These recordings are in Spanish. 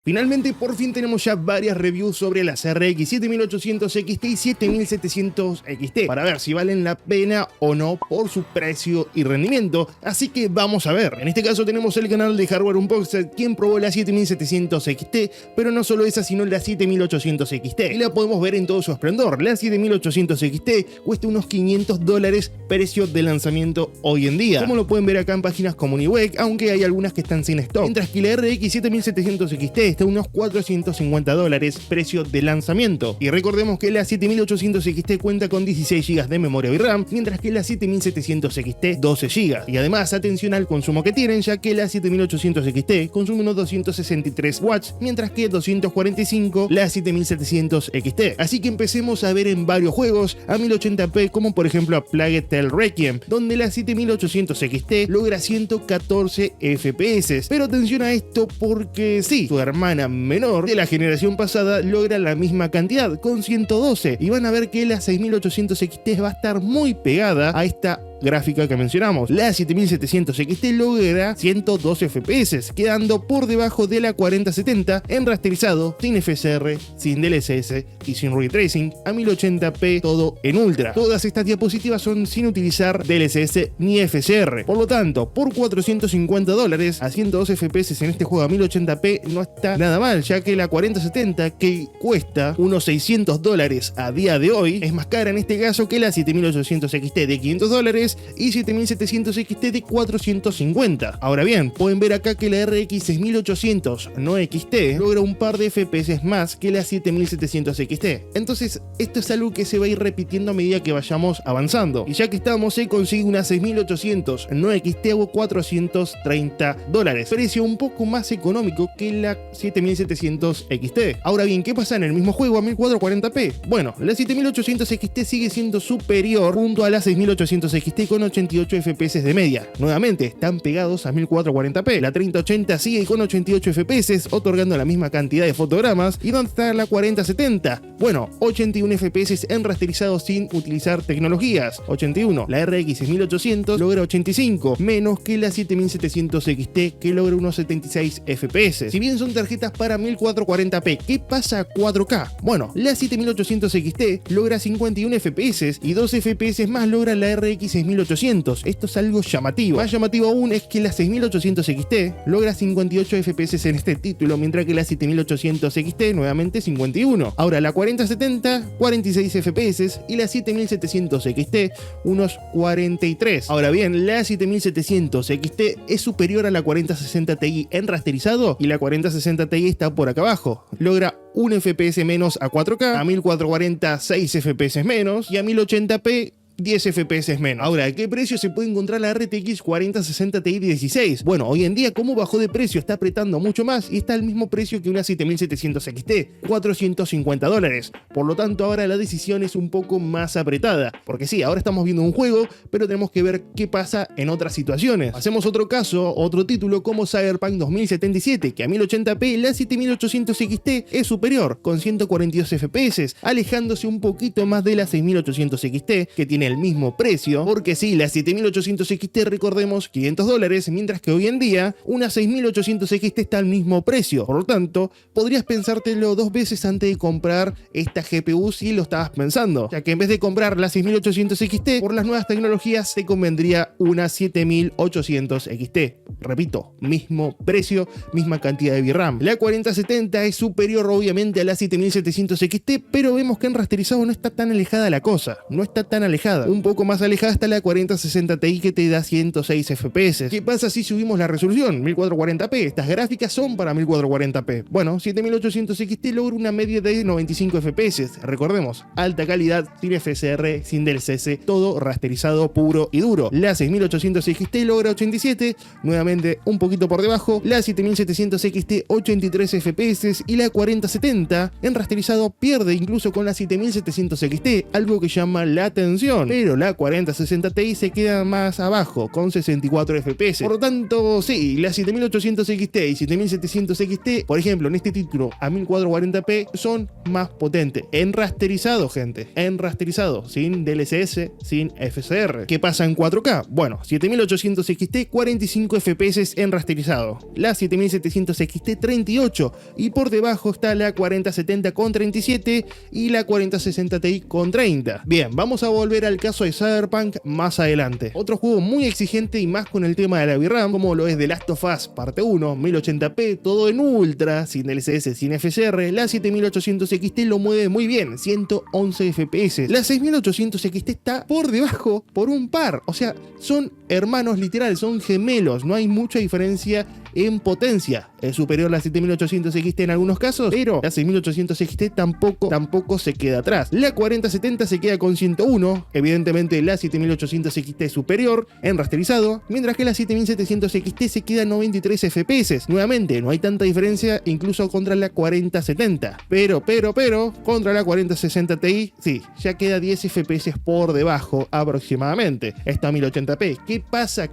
Finalmente, por fin tenemos ya varias reviews sobre las RX 7800 XT y 7700 XT para ver si valen la pena o no por su precio y rendimiento, así que vamos a ver. En este caso tenemos el canal de Hardware Unboxed, quien probó la 7700 XT, pero no solo esa sino la 7800 XT, y la podemos ver en todo su esplendor. La 7800 XT cuesta unos $500 precio de lanzamiento hoy en día, como lo pueden ver acá en páginas como Newegg, aunque hay algunas que están sin stock, mientras que la RX 7700 XT está a unos $450 precio de lanzamiento. Y recordemos que la 7800 XT cuenta con 16 GB de memoria VRAM, mientras que la 7700 XT 12 GB. Y además atención al consumo que tienen, ya que la 7800 XT consume unos 263 watts, mientras que 245 la 7700 XT. Así que empecemos a ver en varios juegos a 1080p, como por ejemplo a Plague Tale Requiem, donde la 7800 XT logra 114 FPS. Pero atención a esto porque sí, su hermana menor de la generación pasada logra la misma cantidad, con 112, y van a ver que la 6800 XT va a estar muy pegada a esta gráfica que mencionamos. La 7700 XT logra 112 FPS, quedando por debajo de la 4070 en rasterizado, sin FSR, sin DLSS y sin Ray Tracing, a 1080p, todo en ultra. Todas estas diapositivas son sin utilizar DLSS ni FSR. Por lo tanto, por $450 a 112 FPS en este juego a 1080p no está nada mal, ya que la 4070, que cuesta unos $600 a día de hoy, es más cara en este caso que la 7800 XT de $500 y 7700 XT de 450. Ahora bien, pueden ver acá que la RX 6800 no XT logra un par de FPS más que la 7700 XT. Entonces esto es algo que se va a ir repitiendo a medida que vayamos avanzando, y ya que estamos, se consigue una 6800 no XT a $430, precio un poco más económico que la 7700 XT. Ahora bien, ¿qué pasa en el mismo juego a 1440p? Bueno, la 7800 XT sigue siendo superior junto a la 6800 XT con 88 FPS de media. Nuevamente, están pegados a 1440p. La 3080 sigue con 88 FPS, otorgando la misma cantidad de fotogramas. ¿Y dónde está la 4070? Bueno, 81 FPS en rasterizado sin utilizar tecnologías. 81. La RX 6800 logra 85, menos que la 7700 XT, que logra unos 76 FPS. Si bien son tarjetas para 1440p, ¿qué pasa a 4K? Bueno, la 7800 XT logra 51 FPS y 2 FPS más logra la RX 6800. Esto es algo llamativo. Más llamativo aún es que la 6800 XT logra 58 FPS en este título, mientras que la 7800 XT nuevamente 51. Ahora la 4070 46 FPS y la 7700 XT unos 43. Ahora bien, la 7700 XT es superior a la 4060 Ti en rasterizado, y la 4060 Ti está por acá abajo. Logra 1 FPS menos a 4K, a 1440 6 FPS menos y a 1080p 10 FPS menos. Ahora, ¿a qué precio se puede encontrar la RTX 4060 Ti 16? Bueno, hoy en día, como bajó de precio, está apretando mucho más y está al mismo precio que una 7700 XT, $450. Por lo tanto, ahora la decisión es un poco más apretada, porque sí, ahora estamos viendo un juego, pero tenemos que ver qué pasa en otras situaciones. Hacemos otro caso, otro título como Cyberpunk 2077, que a 1080p la 7800 XT es superior, con 142 FPS, alejándose un poquito más de la 6800 XT, que tiene el mismo precio, porque sí, la 7800 XT, recordemos, $500, mientras que hoy en día una 6800 XT está al mismo precio. Por lo tanto, podrías pensártelo dos veces antes de comprar esta GPU si lo estabas pensando, ya que en vez de comprar la 6800 XT por las nuevas tecnologías, te convendría una 7800 XT. Repito, mismo precio, misma cantidad de VRAM. La 4070 es superior obviamente a la 7700 XT, pero vemos que en rasterizado no está tan alejada la cosa, no está tan alejada. Un poco más alejada está la 4060 Ti, que te da 106 FPS. ¿Qué pasa si subimos la resolución? 1440p. Estas gráficas son para 1440p. Bueno, 7800 XT logra una media de 95 FPS. Recordemos, alta calidad, sin FSR, sin DLSS, todo rasterizado puro y duro. La 6800 XT logra 87, nuevamente un poquito por debajo. La 7700 XT 83 FPS y la 4070 en rasterizado pierde incluso con la 7700 XT, algo que llama la atención. resolución, pero la 4060 Ti se queda más abajo con 64 FPS. Por lo tanto, sí, la 7800 XT y 7700 XT, por ejemplo, en este título a 1440p son más potentes. En rasterizado, gente, en rasterizado, sin DLSS, sin FSR. ¿Qué pasa en 4K? Bueno, 7800 XT 45 FPS en rasterizado, la 7700 XT 38 y por debajo está la 4070 con 37 y la 4060 Ti con 30. Bien, vamos a volver al caso de Cyberpunk más adelante. Otro juego muy exigente y más con el tema de la VRAM, como lo es The Last of Us parte 1, 1080p, todo en ultra, sin DLSS, sin FSR. La 7800 XT lo mueve muy bien, 111 FPS. La 6800 XT está por debajo por un par, o sea, son hermanos literal, son gemelos, no hay mucha diferencia en potencia. Es superior la 7800 XT en algunos casos, pero la 6800 XT tampoco se queda atrás. La 4070 se queda con 101, evidentemente la 7800 XT es superior en rasterizado, mientras que la 7700 XT se queda a 93 FPS. Nuevamente, no hay tanta diferencia incluso contra la 4070, pero contra la 4060 Ti, sí, ya queda 10 FPS por debajo aproximadamente. Está a 1080p. ¿Qué pasa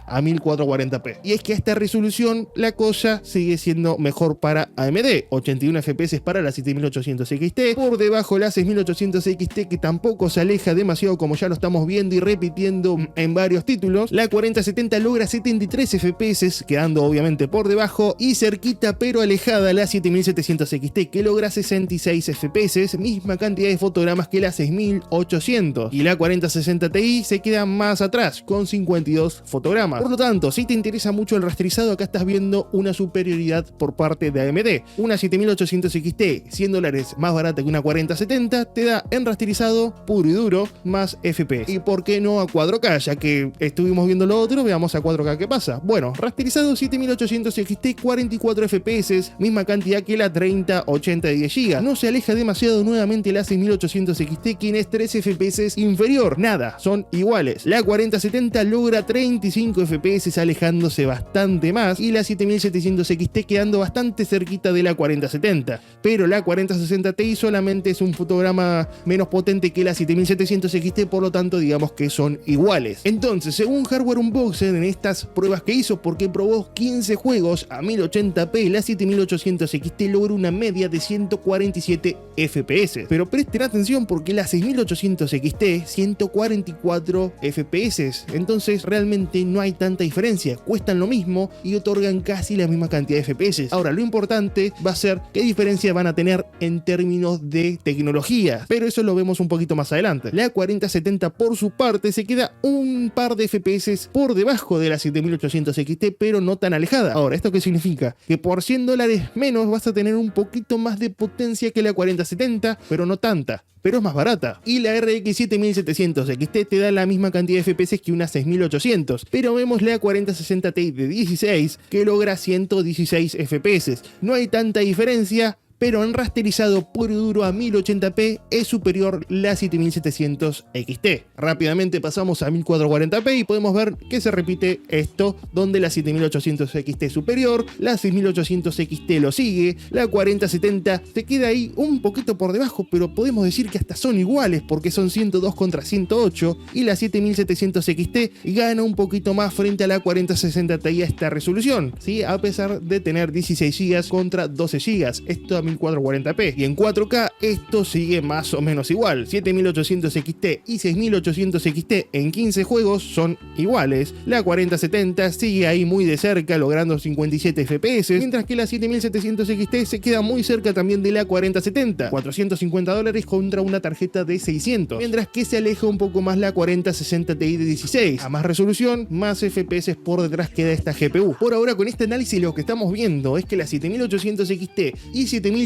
a 1440p? Y es que a esta resolución la cosa sigue siendo mejor para AMD, 81 FPS para la 7800 XT, por debajo la 6800 XT, que tampoco se aleja demasiado, como ya lo estamos viendo y repitiendo en varios títulos. La 4070 logra 73 FPS, quedando obviamente por debajo, y cerquita pero alejada la 7700 XT, que logra 66 FPS, misma cantidad de fotogramas que la 6800, y la 4060 Ti se queda más atrás con 52 fotogramas. Por lo tanto, si te interesa mucho el rasterizado, acá estás viendo una superioridad por parte de AMD. Una 7800 XT, $100 más barata que una 4070, te da en rasterizado puro y duro más FPS. ¿Y por qué no a 4K? Ya que estuvimos viendo lo otro, veamos a 4K qué pasa. Bueno, rasterizado 7800 XT, 44 FPS, misma cantidad que la 3080 de 10 GB. No se aleja demasiado nuevamente la 6800 XT, quien es 3 FPS inferior. Nada, son iguales. La 4070 logra 35 FPS, alejándose bastante más, y la 7700 XT quedando bastante cerquita de la 4070, pero la 4060 Ti solamente es un fotograma menos potente que la 7700 XT, por lo tanto digamos que son iguales. Entonces, según Hardware Unboxed, en estas pruebas que hizo, porque probó 15 juegos a 1080p, la 7800 XT logra una media de 147 FPS, pero presten atención porque la 6800 XT 144 FPS, entonces realmente no hay tanta diferencia, cuestan lo mismo y otorgan casi la misma cantidad de FPS. Ahora, lo importante va a ser qué diferencia van a tener en términos de tecnología, pero eso lo vemos un poquito más adelante. La 4070 por su parte se queda un par de FPS por debajo de la 7800 XT, pero no tan alejada. Ahora, ¿esto qué significa? Que por $100 menos vas a tener un poquito más de potencia que la 4070, pero no tanta, pero es más barata. Y la RX 7700 XT te da la misma cantidad de FPS que una 6800, pero vemos la 4060 Ti de 16 que logra 116 FPS. No hay tanta diferencia, pero en rasterizado puro y duro a 1080p es superior la 7700 XT. Rápidamente pasamos a 1440p y podemos ver que se repite esto, donde la 7800 XT es superior, la 6800 XT lo sigue, la 4070 se queda ahí un poquito por debajo, pero podemos decir que hasta son iguales porque son 102 contra 108, y la 7700 XT gana un poquito más frente a la 4060 Ti a esta resolución, ¿sí? A pesar de tener 16 GB contra 12 GB. Esto a 1440p, y en 4K esto sigue más o menos igual. 7800 XT y 6800 XT en 15 juegos son iguales. La 4070 sigue ahí muy de cerca, logrando 57 FPS, mientras que la 7700 XT se queda muy cerca también de la 4070, $450 contra una tarjeta de 600, mientras que se aleja un poco más la 4060 Ti de 16. A más resolución, más FPS por detrás queda esta GPU. Por ahora, con este análisis lo que estamos viendo es que la 7800 XT y 7700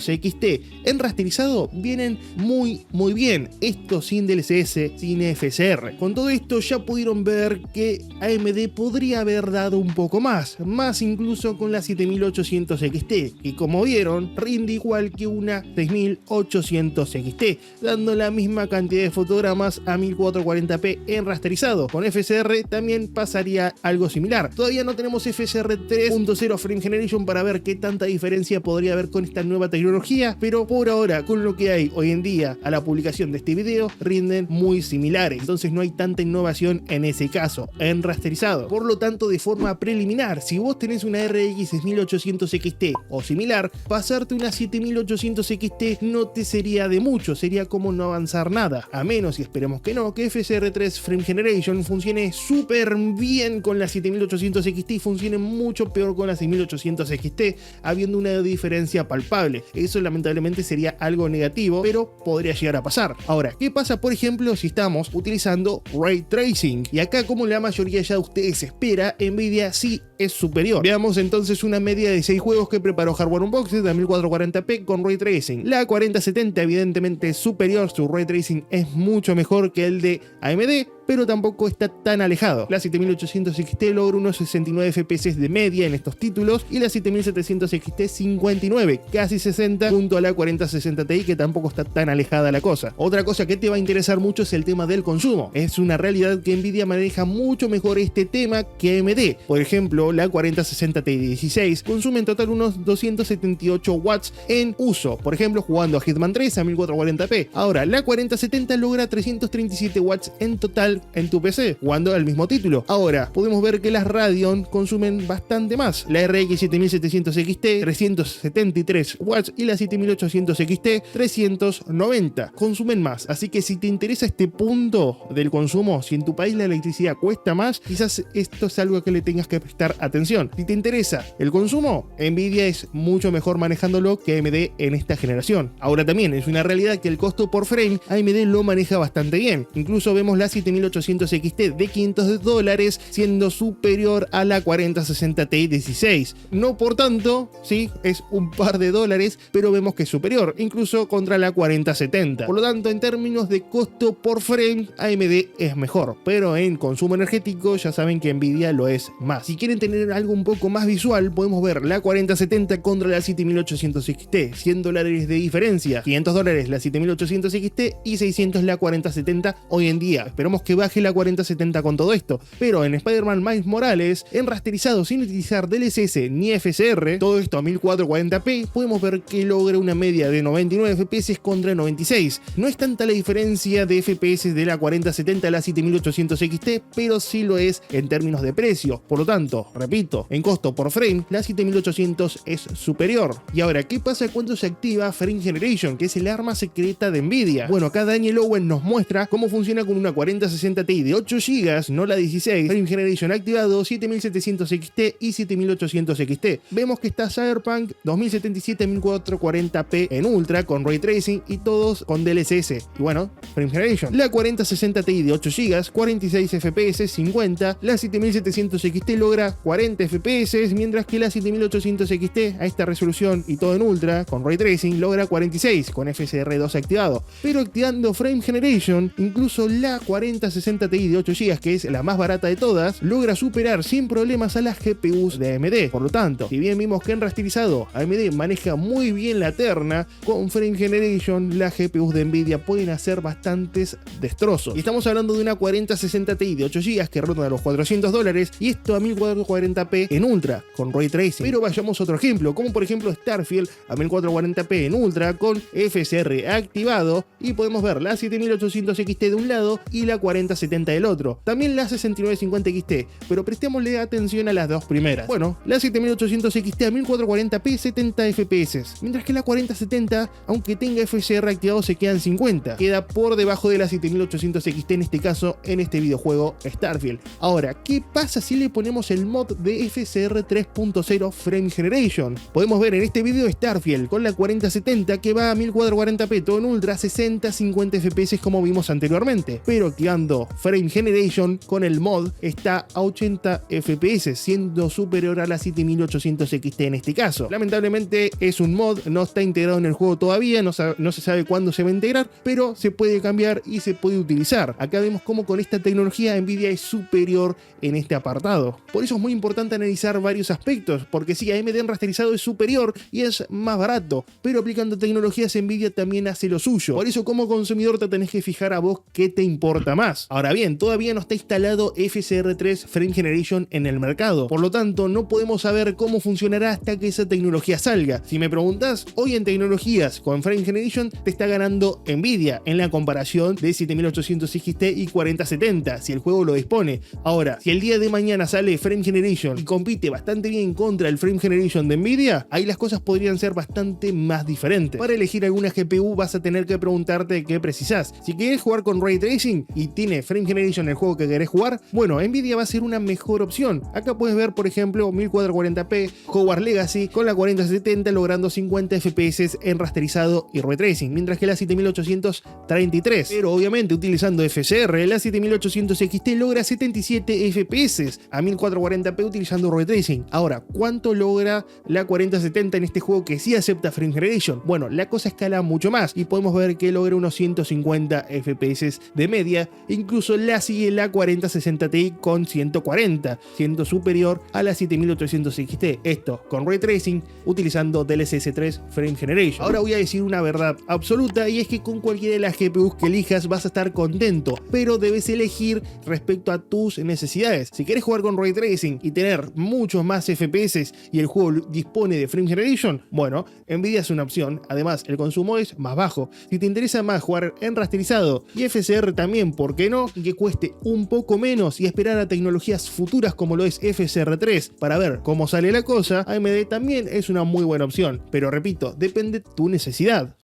XT en rasterizado vienen muy bien, esto sin DLSS, sin FSR. Con todo esto ya pudieron ver que AMD podría haber dado un poco más incluso con la 7800 XT, y como vieron rinde igual que una 6800 XT, dando la misma cantidad de fotogramas a 1440p en rasterizado. Con FSR también pasaría algo similar. Todavía no tenemos FSR 3.0 Frame Generation para ver qué tanta diferencia podría haber con esta nueva tecnología, pero por ahora, con lo que hay hoy en día a la publicación de este video, rinden muy similares. Entonces no hay tanta innovación en ese caso, en rasterizado. Por lo tanto, de forma preliminar, si vos tenés una RX 6800 XT o similar, pasarte una 7800 XT no te sería de mucho, sería como no avanzar nada, a menos, y esperemos que no, que FSR3 Frame Generation funcione súper bien con la 7800 XT y funcione mucho peor con la 6800 XT, habiendo una diferencia palpable. Eso lamentablemente sería algo negativo, pero podría llegar a pasar. Ahora, ¿qué pasa por ejemplo si estamos utilizando Ray Tracing? Y acá, como la mayoría ya de ustedes espera, Nvidia sí es superior. Veamos entonces una media de 6 juegos que preparó Hardware Unboxed de 1440p con Ray Tracing. La 4070 evidentemente es superior, su Ray Tracing es mucho mejor que el de AMD, pero tampoco está tan alejado. La 7800 XT logra unos 69 FPS de media en estos títulos y la 7700 XT 59, casi 60, junto a la 4060 Ti, que tampoco está tan alejada la cosa. Otra cosa que te va a interesar mucho es el tema del consumo. Es una realidad que Nvidia maneja mucho mejor este tema que AMD. Por ejemplo, la 4060 Ti 16 consume en total unos 278 watts en uso, por ejemplo jugando a Hitman 3 a 1440p. Ahora, la 4070 logra 337 watts en total en tu PC, jugando al mismo título. Ahora, podemos ver que las Radeon consumen bastante más. La RX 7700 XT 373 watts y la 7800 XT 390 consumen más. Así que si te interesa este punto del consumo, si en tu país la electricidad cuesta más, quizás esto es algo que le tengas que prestar atención. Si te interesa el consumo, Nvidia es mucho mejor manejándolo que AMD en esta generación. Ahora también es una realidad que el costo por frame AMD lo maneja bastante bien. Incluso vemos la 7800 XT de $500 siendo superior a la 4060 Ti 16. No por tanto, sí, es un par de dólares, pero vemos que es superior, incluso contra la 4070. Por lo tanto, en términos de costo por frame, AMD es mejor, pero en consumo energético ya saben que Nvidia lo es más. Si quieren tener algo un poco más visual, podemos ver la 4070 contra la 7800 XT, $100 de diferencia, $500 la 7800 XT y 600 la 4070 hoy en día. Esperamos que baje la 4070 con todo esto, pero en Spider-Man Miles Morales, en rasterizado sin utilizar DLSS ni FSR, todo esto a 1440p, podemos ver que logra una media de 99 FPS contra 96. No es tanta la diferencia de FPS de la 4070 a la 7800 XT, pero sí lo es en términos de precio. Por lo tanto, repito, en costo por frame, la 7800 es superior. Y ahora, ¿qué pasa cuando se activa Frame Generation, que es el arma secreta de Nvidia? Bueno, acá Daniel Owen nos muestra cómo funciona con una 4060 Ti de 8 GB, no la 16, Frame Generation activado, 7700 XT y 7800 XT. Vemos que está Cyberpunk 2077 1440p en Ultra con Ray Tracing y todos con DLSS. Y bueno, Frame Generation. La 4060 Ti de 8 GB, 46 FPS, 50. La 7700 XT logra 40 FPS, mientras que la 7800 XT a esta resolución y todo en Ultra con Ray Tracing logra 46 con FSR2 activado. Pero activando Frame Generation, incluso la 4060 Ti de 8 GB, que es la más barata de todas, logra superar sin problemas a las GPUs de AMD. Por lo tanto, si bien vimos que en rasterizado AMD maneja muy bien la terna, con Frame Generation las GPUs de Nvidia pueden hacer bastantes destrozos. Y estamos hablando de una 4060 Ti de 8 GB que ronda los $400 y esto a 1440p en Ultra con Ray Tracing. Pero vayamos a otro ejemplo, como por ejemplo Starfield a 1440p en Ultra con FSR activado y podemos ver la 7800 XT de un lado y la 4070 del otro. También la 6950 XT, pero prestémosle atención a las dos primeras. Bueno, la 7800 XT a 1440p 70 FPS, mientras que la 4070, aunque tenga FSR activado, se queda en 50. Queda por debajo de la 7800 XT en este caso, en este videojuego Starfield. Ahora, ¿qué pasa si le ponemos el mod de FSR 3.0 Frame Generation? Podemos ver en este video Starfield con la 4070 que va a 1440p todo en Ultra, 60-50 FPS como vimos anteriormente, pero activando Frame Generation con el mod está a 80 FPS, siendo superior a la 7800 XT en este caso. Lamentablemente es un mod, no está integrado en el juego todavía, no se sabe cuándo se va a integrar, pero se puede cambiar y se puede utilizar. Acá vemos cómo con esta tecnología Nvidia es superior en este apartado. Por eso es muy muy importante analizar varios aspectos, porque sí, AMD en rasterizado es superior y es más barato, pero aplicando tecnologías Nvidia también hace lo suyo. Por eso como consumidor te tenés que fijar a vos qué te importa más. Ahora bien, todavía no está instalado FSR3 Frame Generation en el mercado, por lo tanto no podemos saber cómo funcionará hasta que esa tecnología salga. Si me preguntas, hoy en tecnologías con Frame Generation te está ganando Nvidia en la comparación de 7800 XT y 4070, si el juego lo dispone. Ahora, si el día de mañana sale Frame Generation y compite bastante bien contra el Frame Generation de Nvidia, ahí las cosas podrían ser bastante más diferentes. Para elegir alguna GPU vas a tener que preguntarte qué precisás. Si querés jugar con Ray Tracing y tiene Frame Generation el juego que querés jugar, bueno, Nvidia va a ser una mejor opción. Acá puedes ver, por ejemplo, 1440p Hogwarts Legacy con la 4070 logrando 50 FPS en rasterizado y Ray Tracing, mientras que la 7833. Pero obviamente utilizando FSR, la 7800 XT logra 77 FPS a 1440p utilizando Ray Tracing. Ahora, ¿cuánto logra la 4070 en este juego que sí acepta Frame Generation? Bueno, la cosa escala mucho más y podemos ver que logra unos 150 FPS de media. Incluso la sigue la 4060 Ti con 140, siendo superior a la 7800 XT. Esto con Ray Tracing utilizando DLSS 3 Frame Generation. Ahora voy a decir una verdad absoluta, y es que con cualquiera de las GPUs que elijas vas a estar contento, pero debes elegir respecto a tus necesidades. Si quieres jugar con Ray Tracing y tener muchos más FPS y el juego dispone de Frame Generation, bueno, Nvidia es una opción. Además, el consumo es más bajo. Si te interesa más jugar en rasterizado y FSR también, ¿por qué no? Y que cueste un poco menos y esperar a tecnologías futuras como lo es FSR3 para ver cómo sale la cosa, AMD también es una muy buena opción. Pero repito, depende de tu necesidad.